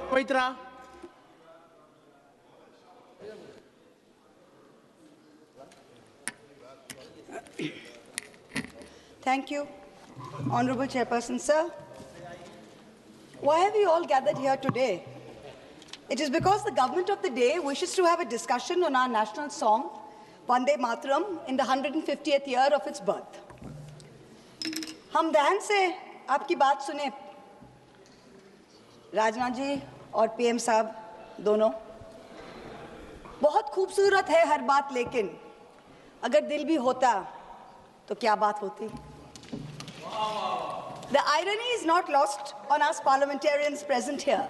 Poitra. Thank you, Honorable Chairperson, sir. Why have we all gathered here today? It is because the government of the day wishes to have a discussion on our national song, Vande Mataram, in the 150th year of its birth. हम ध्यान से आपकी बात सुने, राजनाथ जी और PM साहब दोनों। बहुत खूबसूरत है हर बात, लेकिन अगर दिल भी होता तो क्या बात होती? The irony is not lost on us parliamentarians present here,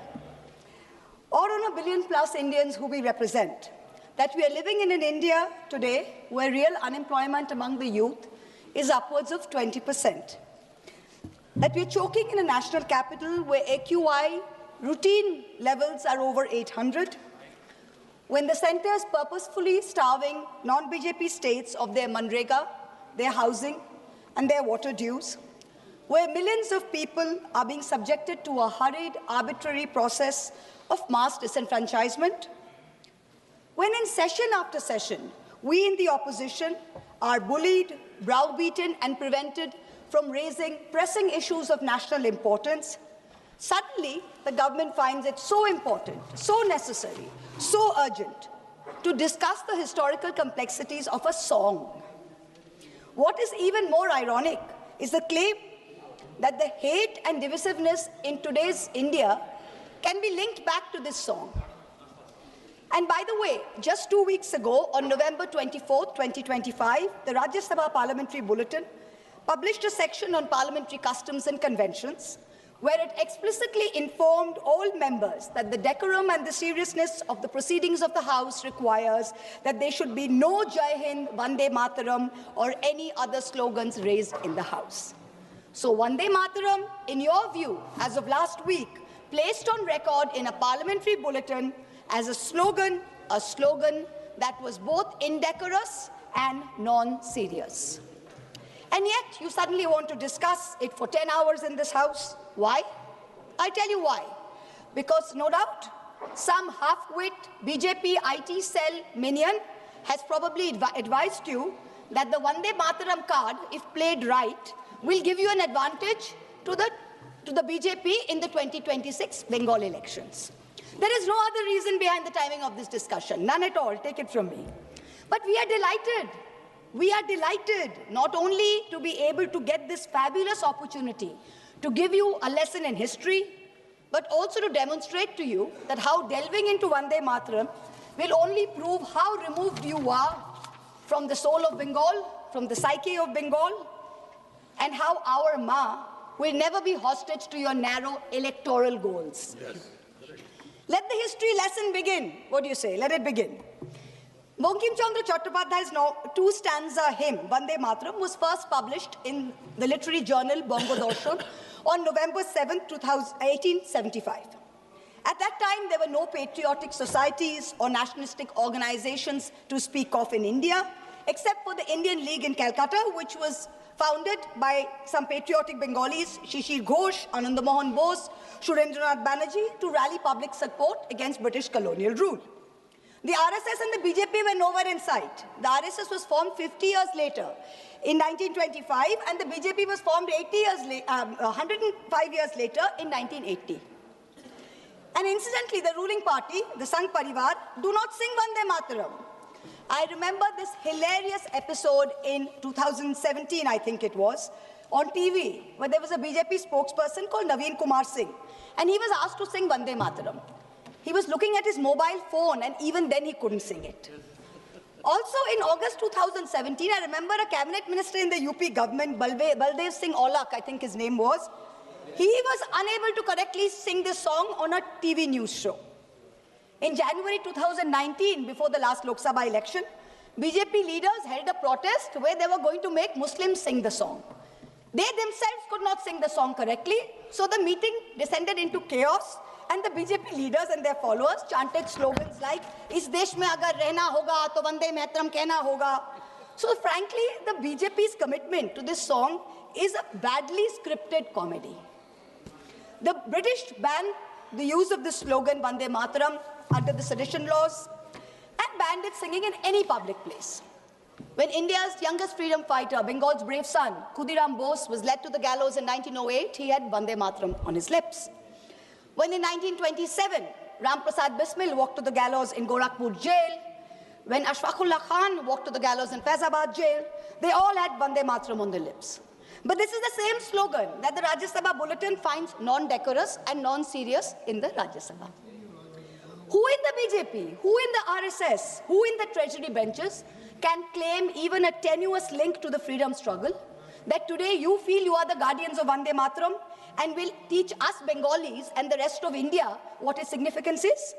or on a billion-plus Indians who we represent, that we are living in an India today where real unemployment among the youth is upwards of 20%. That we are choking in a national capital where AQI routine levels are over 800, when the centre is purposefully starving non-BJP states of their Manrega, their housing, and their water dues, where millions of people are being subjected to a hurried, arbitrary process of mass disenfranchisement, when in session after session, we in the opposition are bullied, browbeaten, and prevented from raising pressing issues of national importance, suddenly the government finds it so important, so necessary, so urgent to discuss the historical complexities of a song. What is even more ironic is the claim that the hate and divisiveness in today's India can be linked back to this song. And by the way, just 2 weeks ago, on November 24, 2025, the Rajya Sabha Parliamentary Bulletin published a section on parliamentary customs and conventions, where it explicitly informed all members that the decorum and the seriousness of the proceedings of the House requires that there should be no Jai Hind, Vande Mataram, or any other slogans raised in the House. So Vande Mataram, in your view, as of last week, placed on record in a parliamentary bulletin as a slogan that was both indecorous and non-serious. And yet, you suddenly want to discuss it for 10 hours in this House. Why? I tell you why. Because, no doubt, some half-wit BJP IT cell minion has probably advised you that the Vande Mataram card, if played right, will give you an advantage to the BJP in the 2026 Bengal elections. There is no other reason behind the timing of this discussion. None at all. Take it from me. But we are delighted. We are delighted not only to be able to get this fabulous opportunity to give you a lesson in history, but also to demonstrate to you that how delving into Vande Mataram will only prove how removed you are from the soul of Bengal, from the psyche of Bengal, and how our Ma will never be hostage to your narrow electoral goals. Yes. Let the history lesson begin. What do you say? Let it begin. Bankim Chandra Chattopadhyay's two-stanza hymn, Vande Mataram, was first published in the literary journal Bongo Darshan on November 7, 1875. At that time, there were no patriotic societies or nationalistic organizations to speak of in India, except for the Indian League in Calcutta, which was founded by some patriotic Bengalis, Shishir Ghosh, Ananda Mohan Bose, Surendranath Banerjee, to rally public support against British colonial rule. The RSS and the BJP were nowhere in sight. The RSS was formed 50 years later, in 1925, and the BJP was formed 105 years later, in 1980. And incidentally, the ruling party, the Sangh Parivar, do not sing Vande Mataram. I remember this hilarious episode in 2017, I think it was, on TV, where there was a BJP spokesperson called Naveen Kumar Singh, and he was asked to sing Vande Mataram. He was looking at his mobile phone, and even then he couldn't sing it. Also, in August 2017, I remember a cabinet minister in the UP government, Baldev Singh Aulak, I think his name was, he was unable to correctly sing this song on a TV news show. In January 2019, before the last Lok Sabha election, BJP leaders held a protest where they were going to make Muslims sing the song. They themselves could not sing the song correctly, so the meeting descended into chaos, and the BJP leaders and their followers chanted slogans like, "Is desh mein agar rehna hoga, to Vande Mataram kehna hoga." So frankly, the BJP's commitment to this song is a badly scripted comedy. The British ban the use of the slogan Vande Mataram under the sedition laws and banned its singing in any public place. When India's youngest freedom fighter, Bengal's brave son, Khudiram Bose, was led to the gallows in 1908, he had Vande Mataram on his lips. When in 1927, Ram Prasad Bismil walked to the gallows in Gorakhpur jail, when Ashfaqullah Khan walked to the gallows in Faizabad jail, they all had Vande Mataram on their lips. But this is the same slogan that the Rajya Sabha bulletin finds non-decorous and non-serious in the Rajya Sabha. Who in the BJP, who in the RSS, who in the treasury benches can claim even a tenuous link to the freedom struggle, that today you feel you are the guardians of Vande Mataram and will teach us Bengalis and the rest of India what its significance is?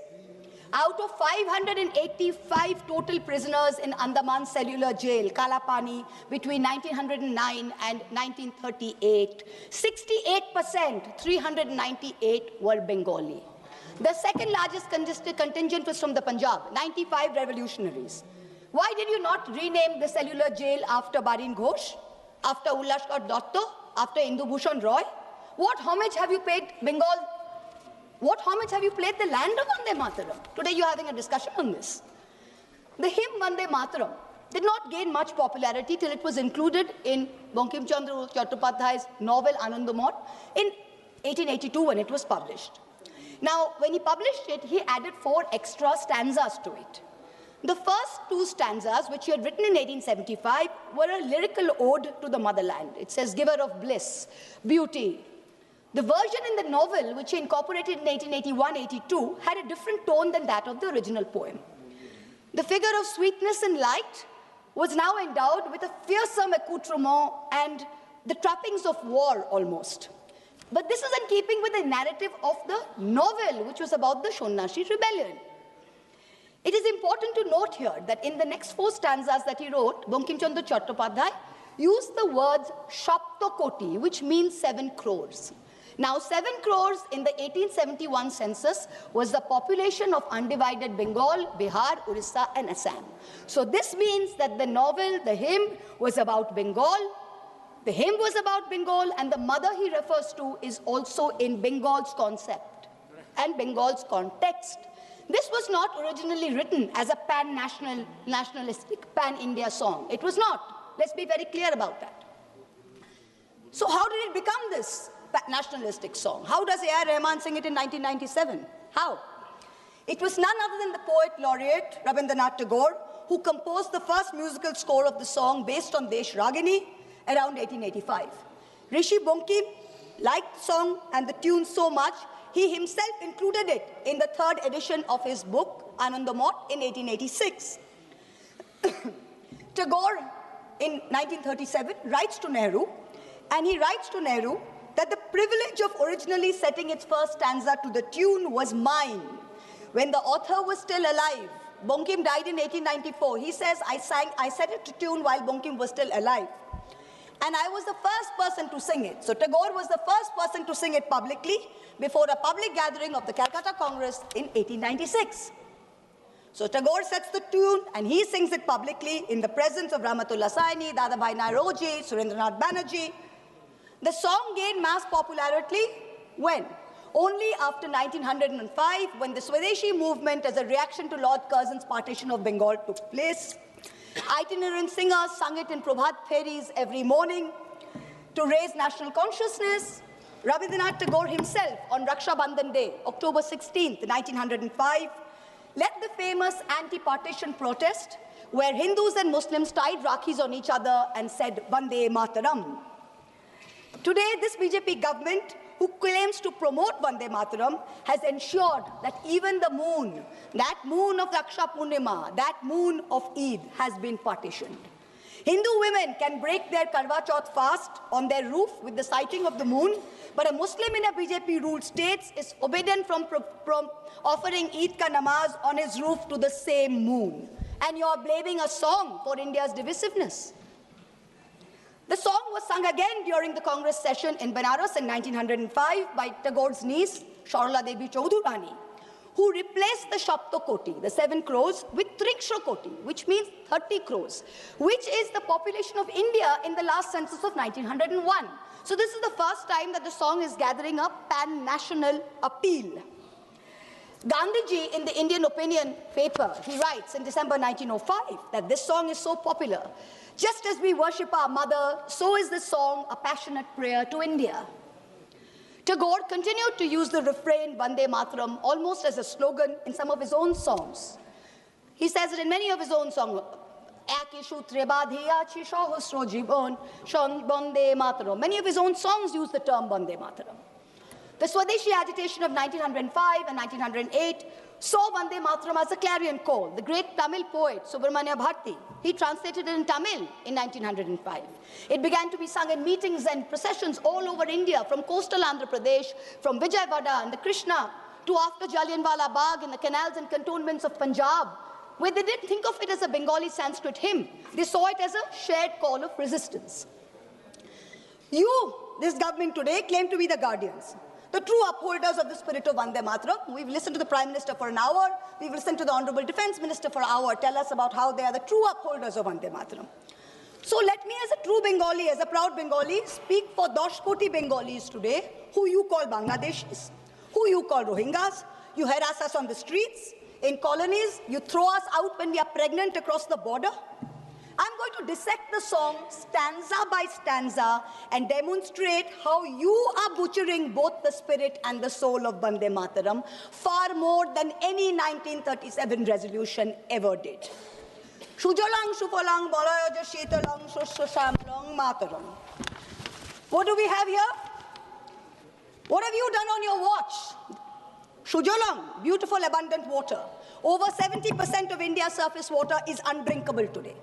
Out of 585 total prisoners in Andaman Cellular Jail, Kalapani, between 1909 and 1938, 68%, 398 were Bengali. The second largest contingent was from the Punjab, 95 revolutionaries. Why did you not rename the cellular jail after Barin Ghosh, after Ullashkar Dotto, after Indu Bhushan Roy? What homage have you paid Bengal? What homage have you played the land of Vande Mataram? Today you're having a discussion on this. The hymn Vande Mataram did not gain much popularity till it was included in Bankim Chandra Chattopadhyay's novel Anandamot in 1882 when it was published. Now, when he published it, he added 4 extra stanzas to it. The first 2 stanzas, which he had written in 1875, were a lyrical ode to the motherland. It says, giver of bliss, beauty. The version in the novel, which he incorporated in 1881-82, had a different tone than that of the original poem. The figure of sweetness and light was now endowed with a fearsome accoutrement and the trappings of war almost. But this is in keeping with the narrative of the novel, which was about the Shonnashi rebellion. It is important to note here that in the next 4 stanzas that he wrote, Bankim Chandra Chattopadhyay used the words Shaptokoti, which means 7 crores. Now, 7 crores in the 1871 census was the population of undivided Bengal, Bihar, Orissa, and Assam. So this means that the novel, the hymn, was about Bengal. The hymn was about Bengal, and the mother he refers to is also in Bengal's concept and Bengal's context. This was not originally written as a nationalistic, pan-India song. It was not. Let's be very clear about that. So how did it become this nationalistic song? How does A.R. Rahman sing it in 1997? How? It was none other than the poet laureate Rabindranath Tagore who composed the first musical score of the song based on Desh Ragini around 1885. Rishi Bankim liked the song and the tune so much, he himself included it in the 3rd edition of his book, Anandamot, in 1886. Tagore, in 1937, writes to Nehru, and he writes to Nehru that the privilege of originally setting its first stanza to the tune was mine. When the author was still alive, Bankim died in 1894. He says, I set it to tune while Bankim was still alive. And I was the first person to sing it. So Tagore was the first person to sing it publicly before a public gathering of the Calcutta Congress in 1896. So Tagore sets the tune and he sings it publicly in the presence of Rahmatullah Saini, Dadabhai Nairoji, Surendranath Banerjee. The song gained mass popularity when? Only after 1905, when the Swadeshi movement as a reaction to Lord Curzon's partition of Bengal took place. Itinerant singers sung it in Prabhat Feris every morning to raise national consciousness. Rabindranath Tagore himself, on Raksha Bandhan Day, October 16th, 1905, led the famous anti-partition protest where Hindus and Muslims tied Rakhis on each other and said, Vande Mataram. Today, this BJP government, who claims to promote Vande Mataram, has ensured that even the moon, that moon of Raksha Purnima, that moon of Eid, has been partitioned. Hindu women can break their Karwa Chauth fast on their roof with the sighting of the moon, but a Muslim in a BJP-ruled state is forbidden from offering Eid ka namaz on his roof to the same moon. And you are blaming a song for India's divisiveness. The song was sung again during the Congress session in Benares in 1905 by Tagore's niece, Sharla Devi Chaudhurani, who replaced the Shaptokoti, the 7 crores, with Trikshakoti, which means 30 crores, which is the population of India in the last census of 1901. So this is the first time that the song is gathering a pan-national appeal. Gandhiji, in the Indian Opinion paper, he writes in December 1905 that this song is so popular. Just as we worship our mother, so is this song a passionate prayer to India. Tagore continued to use the refrain Vande Mataram almost as a slogan in some of his own songs. He says it in many of his own songs. Many of his own songs use the term Vande Mataram. The Swadeshi agitation of 1905 and 1908 saw Vande Mataram as a clarion call. The great Tamil poet Subramanya Bharati, he translated it in Tamil in 1905. It began to be sung in meetings and processions all over India, from coastal Andhra Pradesh, from Vijayawada and the Krishna, to after Jallianwala Bagh in the canals and cantonments of Punjab, where they didn't think of it as a Bengali Sanskrit hymn. They saw it as a shared call of resistance. You, this government today, claim to be the guardians, the true upholders of the spirit of Vande Mataram. We've listened to the Prime Minister for an hour. We've listened to the Honorable Defence Minister for an hour tell us about how they are the true upholders of Vande Mataram. So let me, as a true Bengali, as a proud Bengali, speak for 10 koti Bengalis today, who you call Bangladeshis, who you call Rohingyas. You harass us on the streets, in colonies. You throw us out when we are pregnant across the border. I'm going to dissect the song stanza by stanza and demonstrate how you are butchering both the spirit and the soul of Vande Mataram far more than any 1937 resolution ever did. Shujalang, Shufalang, Balayaja, Shitalang, Shushamalang, Mataram. What do we have here? What have you done on your watch? Shujalang, beautiful abundant water. Over 70% of India's surface water is undrinkable today.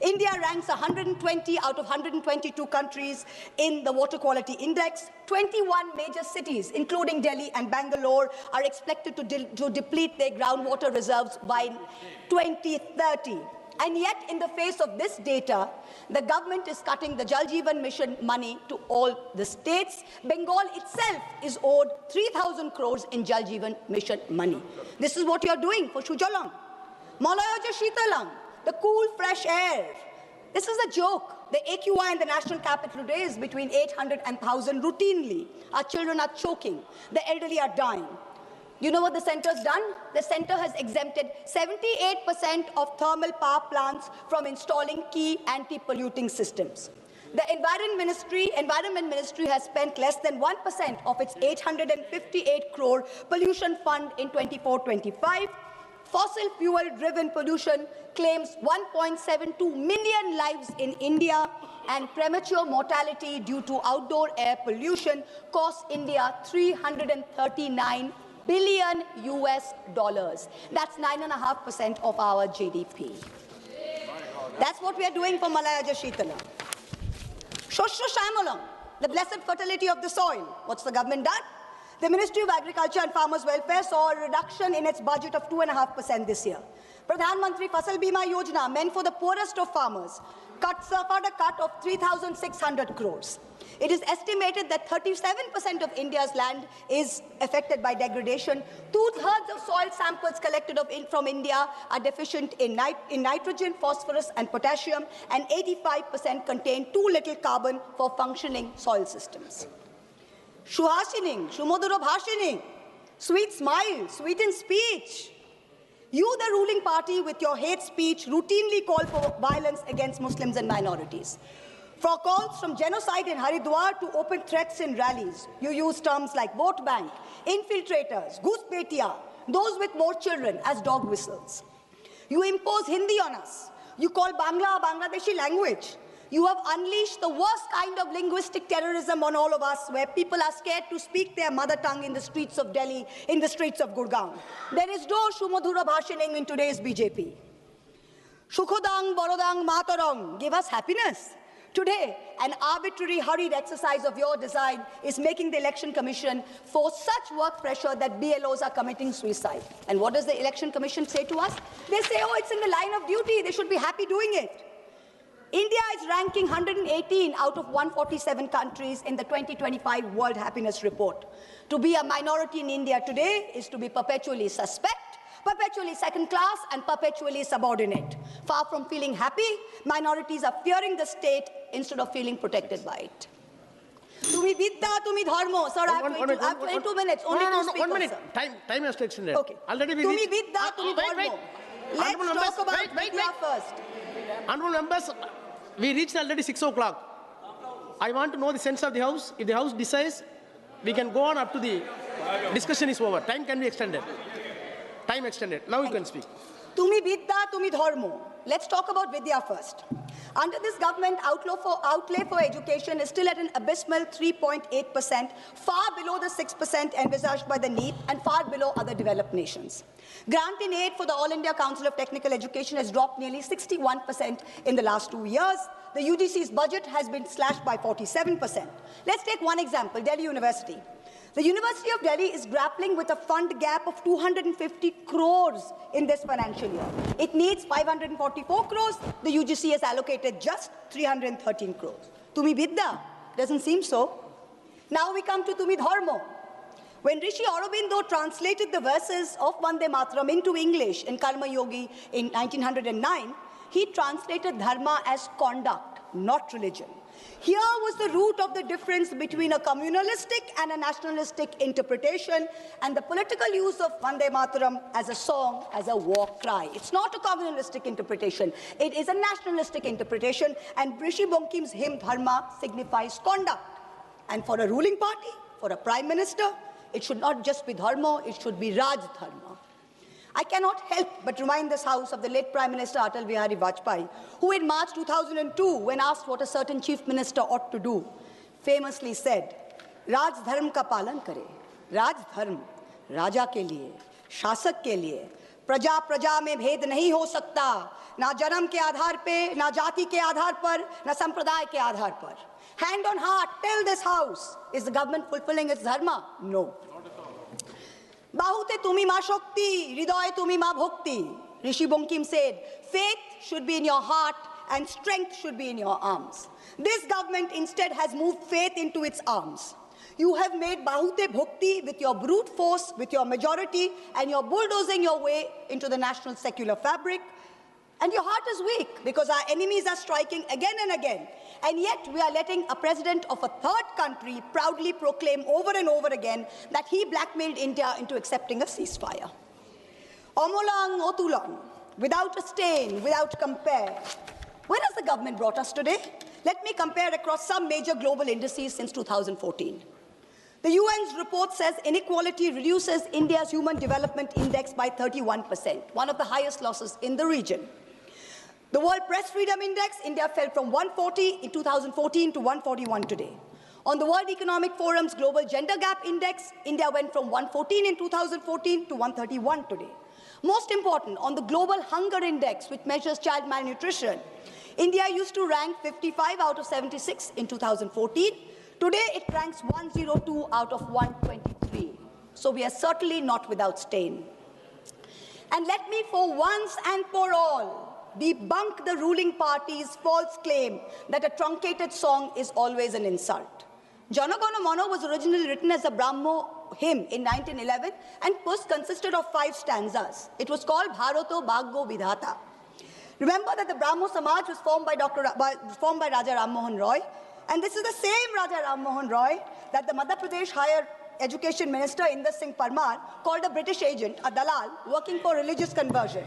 India ranks 120 out of 122 countries in the Water Quality Index. 21 major cities, including Delhi and Bangalore, are expected to deplete their groundwater reserves by 2030. And yet, in the face of this data, the government is cutting the Jal Jeevan Mission money to all the states. Bengal itself is owed 3,000 crores in Jal Jeevan Mission money. This is what you're doing for Shujalang. Malayaja Shitalang, the cool, fresh air. This is a joke. The AQI in the national capital today is between 800 and 1,000 routinely. Our children are choking. The elderly are dying. You know what the centre's done? The centre has exempted 78% of thermal power plants from installing key anti-polluting systems. The Environment Ministry has spent less than 1% of its 858 crore pollution fund in 24-25. Fossil fuel-driven pollution claims 1.72 million lives in India, and premature mortality due to outdoor air pollution costs India $339 billion US. That's 9.5% of our GDP. That's what we are doing for Malayaja Shitalam. Shoshro Shamalam, the blessed fertility of the soil. What's the government done? The Ministry of Agriculture and Farmers Welfare saw a reduction in its budget of 2.5% this year. Pradhan Mantri Fasal Bima Yojana, meant for the poorest of farmers, suffered a cut of 3,600 crores. It is estimated that 37% of India's land is affected by degradation. 2/3 of soil samples collected from India are deficient in nitrogen, phosphorus, and potassium, and 85% contain too little carbon for functioning soil systems. Shuhashining, Shumoduro Bhashining, sweet smile, sweet in speech. You, the ruling party, with your hate speech, routinely call for violence against Muslims and minorities. For calls from genocide in Haridwar to open threats in rallies, you use terms like vote bank, infiltrators, ghuspetia, those with more children as dog whistles. You impose Hindi on us. You call Bangla a Bangladeshi language. You have unleashed the worst kind of linguistic terrorism on all of us, where people are scared to speak their mother tongue in the streets of Delhi, in the streets of Gurgaon. There is no Shumodhura Bhashining in today's BJP. Shukhodang, Borodang, Matarang, give us happiness. Today, an arbitrary, hurried exercise of your design is making the Election Commission force such work pressure that BLOs are committing suicide. And what does the Election Commission say to us? They say, oh, it's in the line of duty. They should be happy doing it. India is ranking 118 out of 147 countries in the 2025 World Happiness Report. To be a minority in India today is to be perpetually suspect, perpetually second class, and perpetually subordinate. Far from feeling happy, minorities are fearing the state instead of feeling protected by it. Tumi vidya, tumi dharmo. Sir, I have 22 minutes. Only two speakers, 1 minute. Sir. Time has to extend it. Okay. Already we Tumi reached- vidya, tumi dharmo. Let's Honorable talk members, about wait. vidya first. Honorable members, we reached already 6 o'clock. I want to know the sense of the House. If the House decides, we can go on up to the discussion is over. Time can be extended. Time extended. Now you can speak. Tumi vidya, tumi dharmo. Let's talk about vidya first. Under this government, outlay for education is still at an abysmal 3.8%, far below the 6% envisaged by the NEP and far below other developed nations. Grant in aid for the All India Council of Technical Education has dropped nearly 61% in the last 2 years. The UGC's budget has been slashed by 47%. Let's take one example, Delhi University. The University of Delhi is grappling with a fund gap of 250 crores in this financial year. It needs 544 crores. The UGC has allocated just 313 crores. Tumi Vidya? Doesn't seem so. Now we come to Tumi Dharmo. When Rishi Aurobindo translated the verses of Vande Mataram into English in Karma Yogi in 1909, he translated dharma as conduct, not religion. Here was the root of the difference between a communalistic and a nationalistic interpretation and the political use of Vande Mataram as a song, as a war cry. It's not a communalistic interpretation. It is a nationalistic interpretation, and Rishi Bonkim's hymn Dharma signifies conduct. And for a ruling party, for a prime minister, it should not just be Dharma, it should be Raj Dharma. I cannot help but remind this House of the late Prime Minister Atal Bihari Vajpayee, who in March 2002, when asked what a certain chief minister ought to do, famously said, Raj Dharm ka palan kare. Raj Dharm, Raja ke liye, Shasak ke liye, प्रजा प्रजा में भेद नहीं हो सकता, ना जन्म के आधार पे, ना जाति के आधार पर, ना संप्रदाय के आधार पर. Hand on heart, tell this House, is the government fulfilling its dharma? No. Bahute tumi ma shakti, hriday tumi ma bhakti. Rishi Bonkim said, faith should be in your heart and strength should be in your arms. This government instead has moved faith into its arms. You have made Bahute Bhakti with your brute force, with your majority, and you're bulldozing your way into the national secular fabric. And your heart is weak because our enemies are striking again and again. And yet we are letting a president of a third country proudly proclaim over and over again that he blackmailed India into accepting a ceasefire. Omolang Otulang, without a stain, without compare. Where has the government brought us today? Let me compare across some major global indices since 2014. The UN's report says inequality reduces India's Human Development Index by 31%, one of the highest losses in the region. The World Press Freedom Index, India fell from 140 in 2014 to 141 today. On the World Economic Forum's Global Gender Gap Index, India went from 114 in 2014 to 131 today. Most important, on the Global Hunger Index, which measures child malnutrition, India used to rank 55 out of 76 in 2014. Today, it ranks 102 out of 123. So we are certainly not without stain. And let me, for once and for all, debunk the ruling party's false claim that a truncated song is always an insult. Jana Gana Mana was originally written as a Brahmo hymn in 1911 and consisted of 5 stanzas. It was called Bharato Bhaggo Vidhata. Remember that the Brahmo Samaj was formed by Raja Ram Mohan Roy, and this is the same Raja Ram Mohan Roy that the Madhya Pradesh Higher Education Minister Inder Singh Parmar called a British agent, a dalal, working for religious conversion.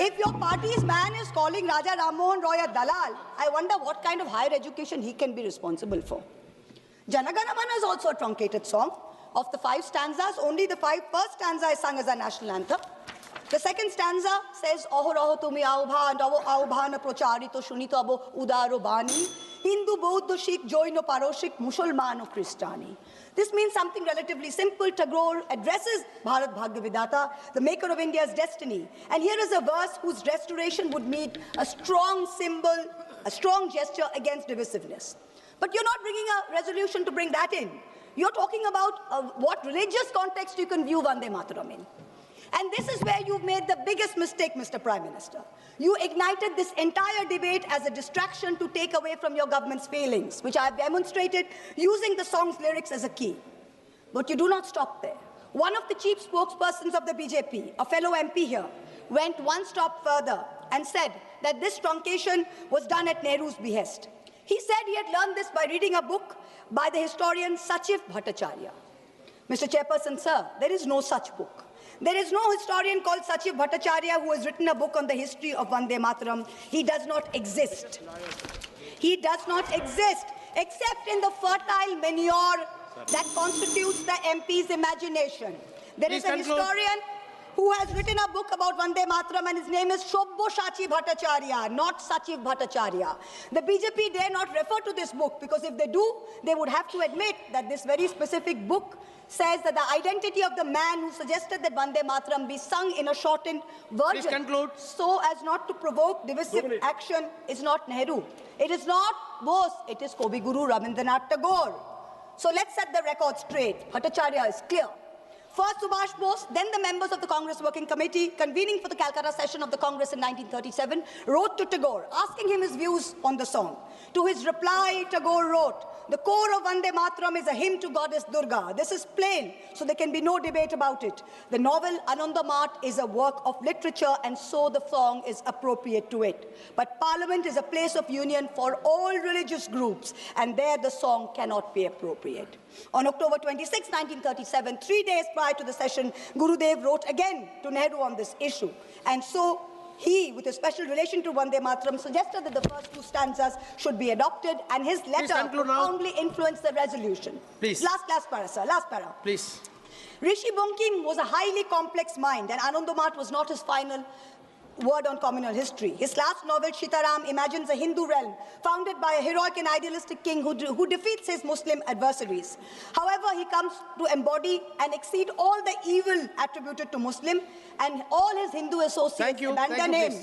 If your party's man is calling Raja Ram Mohan Roy a dalal, I wonder what kind of higher education he can be responsible for. Jana Gana Mana is also a truncated song. Of the 5 stanzas, only the first stanza is sung as a national anthem. The second stanza says, Ahoraho tumi aubhana procharito shunito abo udaro bani, Hindu, Bauddha, Sikh, Jaino, Paroshik, Musulmano, Christiani. This means something relatively simple. Tagore addresses Bharat Bhagya Vidhata, the maker of India's destiny. And here is a verse whose restoration would mean a strong symbol, a strong gesture against divisiveness. But you're not bringing a resolution to bring that in. You're talking about what religious context you can view Vande Mataram in. And this is where you've made the biggest mistake, Mr. Prime Minister. You ignited this entire debate as a distraction to take away from your government's failings, which I have demonstrated using the song's lyrics as a key. But you do not stop there. One of the chief spokespersons of the BJP, a fellow MP here, went one step further and said that this truncation was done at Nehru's behest. He said he had learned this by reading a book by the historian Sachiv Bhattacharya. Mr. Chairperson, sir, there is no such book. There is no historian called Sachiv Bhattacharya who has written a book on the history of Vande Mataram. He does not exist. He does not exist except in the fertile manure that constitutes the MP's imagination. There is a historian who has written a book about Vande Mataram, and his name is Shobboshachi Bhattacharya, not Sachiv Bhattacharya. The BJP dare not refer to this book, because if they do, they would have to admit that this very specific book says that the identity of the man who suggested that Vande Mataram be sung in a shortened version so as not to provoke divisive action is not Nehru. It is not Bose, it is Kavi Guru Rabindranath Tagore. So let's set the record straight. Bhattacharya is clear. First Subhash Bose, then the members of the Congress Working Committee, convening for the Calcutta session of the Congress in 1937, wrote to Tagore, asking him his views on the song. To his reply, Tagore wrote, "The core of Vande Mataram is a hymn to goddess Durga. This is plain, so there can be no debate about it. The novel Anandamath is a work of literature, and so the song is appropriate to it. But Parliament is a place of union for all religious groups, and there the song cannot be appropriate." On October 26, 1937, 3 days prior to the session, Gurudev wrote again to Nehru on this issue. And so he, with a special relation to Vande Mataram, suggested that the first two stanzas should be adopted, and his letter profoundly influenced the resolution. Please. Last para, sir. Last para. Please. Rishi Bankim was a highly complex mind, and Anandamath was not his final word on communal history. His last novel, Sitaram, imagines a Hindu realm founded by a heroic and idealistic king who defeats his Muslim adversaries. However, he comes to embody and exceed all the evil attributed to Muslim, and all his Hindu associates abandon him.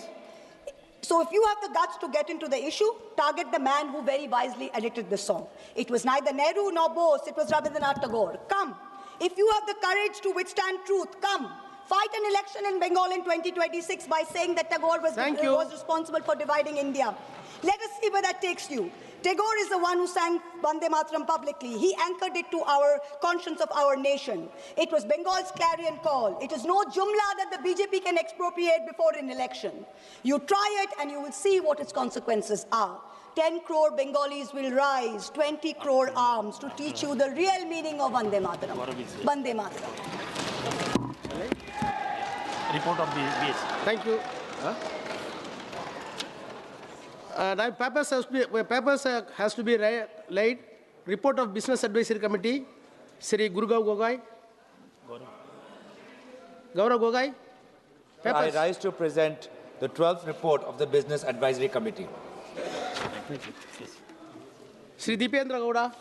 So if you have the guts to get into the issue, target the man who very wisely edited the song. It was neither Nehru nor Bose, it was Rabindranath Tagore. Come. If you have the courage to withstand truth, come. Fight an election in Bengal in 2026 by saying that Tagore was responsible for dividing India. Let us see where that takes you. Tagore is the one who sang Vande Mataram publicly. He anchored it to our conscience of our nation. It was Bengal's clarion call. It is no jumla that the BJP can expropriate before an election. You try it and you will see what its consequences are. 10 crore Bengalis will rise, 20 crore arms to teach you the real meaning of Vande Mataram. Vande Mataram. Report of the BS. Thank you. Now papers has to be laid. Report of Business Advisory Committee, Sri Gurugav Gogoi. Gaurav Gogoi. I rise to present the 12th report of the Business Advisory Committee. Sri Deependra Gowda.